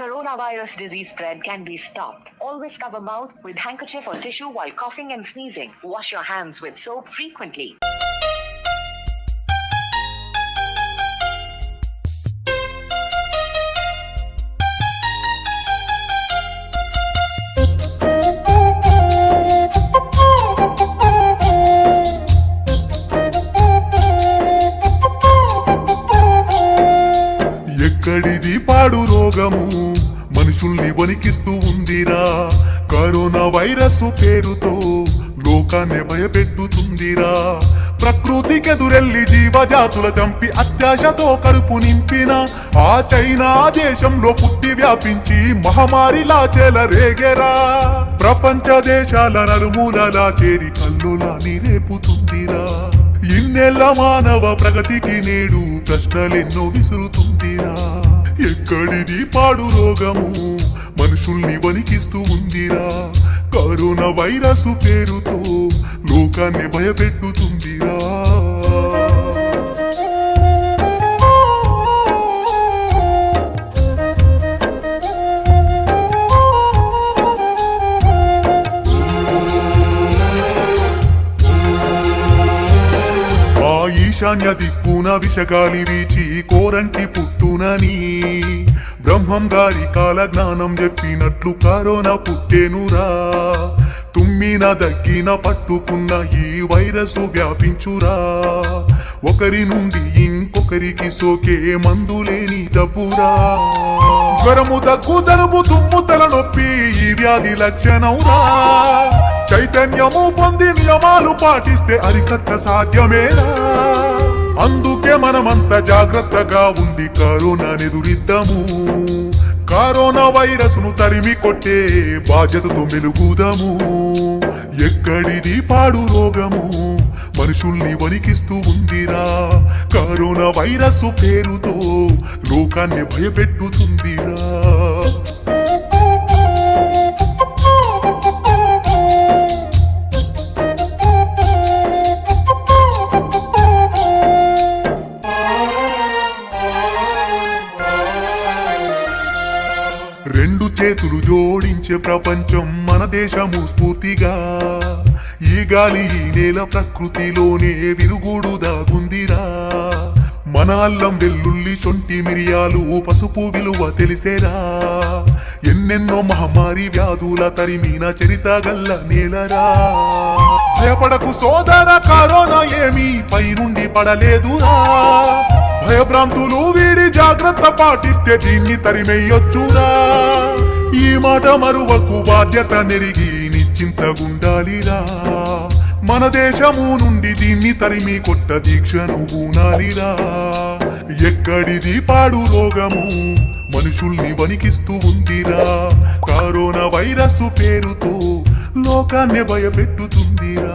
Coronavirus disease spread can be stopped. Always cover mouth with handkerchief or tissue while coughing and sneezing. Wash your hands with soap frequently. ఎక్కడిది పాడు రోగము మనుషుల్ని వణికిస్తూ ఉందిరా. Corona virus పేరుతో లోకాన్ని భయపెట్టుతుందిరా. ప్రకృతికెదురెల్లి జీవజాతుల చంపి అత్యాశతో కడుపు నింపిన ఆ చైనా దేశంలో పుట్టి వ్యాపించి మహమ్మారిలా చెలరేగెరా. ప్రపంచ దేశాల నలుమూలలా చేరి కల్లోలా రేపుతుందిరా. ఇన్నేళ్ల మానవ ప్రగతికి నేడు ప్రశ్నలెన్నో విసురుతుందిరా. ఎక్కడిది పాడు రోగము మనుషుల్ని వణికిస్తూ ఉందిరా. కరోనా వైరస్ పేరుతో లోకాన్ని భయపెట్టుతుందిరా. ఈశాన్య దిక్కున విషగాలి వీచి కోరంకి పుట్టునని బ్రహ్మం గారి కాల జ్ఞానం చెప్పినట్లు కరోనా పుట్టేనురా. తుమ్మిన దగ్గిన పట్టుకున్న ఈ వైరస్ వ్యాపించురా. ఒకరి నుండి ఇంకొకరికి సోకే మందులేని జబ్బురా. జ్వరము దగ్గు జలుబు తుమ్ము తలనొప్పి ఈ వ్యాధి లక్షణంరా. చైతన్యము పొంది నియమాలు పాటిస్తే అరికట్ట సాధ్యమేనా. అందుకే మనమంతా జాగ్రత్తగా ఉండి కరోనాని ఎదురిద్దాము. కరోనా వైరస్ ను తరిమి కొట్టే బాధ్యతతో మెలుగుదాము. ఎక్కడిది పాడు రోగము మనుషుల్ని వణికిస్తూ ఉందిరా. కరోనా వైరస్ పేరుతో లోకాన్ని భయపెట్టుతుందిరా. రెండు చేతులు జోడించే ప్రపంచం మన దేశము స్ఫూర్తిగా. ఈ గాలి ఈ నేల ప్రకృతిలోనే విరుగుడు దాగుందిరా. మన అల్లం వెల్లుల్లి శొంఠి మిరియాలు పసుపు విలువ తెలిసేరా. ఎన్నెన్నో మహమ్మారి వ్యాధుల తరిమిన చరిత గల్ల నేలరా. భయపడకు సోదర కరోనా ఏమీ పైనుండి పడలేదురా. భయభ్రాంతులు వీడి జాగ్రత్త పాటిస్తే దీన్ని తరిమేయొచ్చురా. ఈ మాట మరువకు బాధ్యత నెరిగి నిశ్చింతగుండాలిరా. మన దేశము నుండి దీన్ని తరిమి కొట్ట దీక్షను బూనాలిరా. ఎక్కడిది పాడు రోగము మనుషుల్ని వణికిస్తూ ఉందిరా. కరోనా వైరస్ పేరుతో లోకాన్ని భయపెట్టుతుందిరా.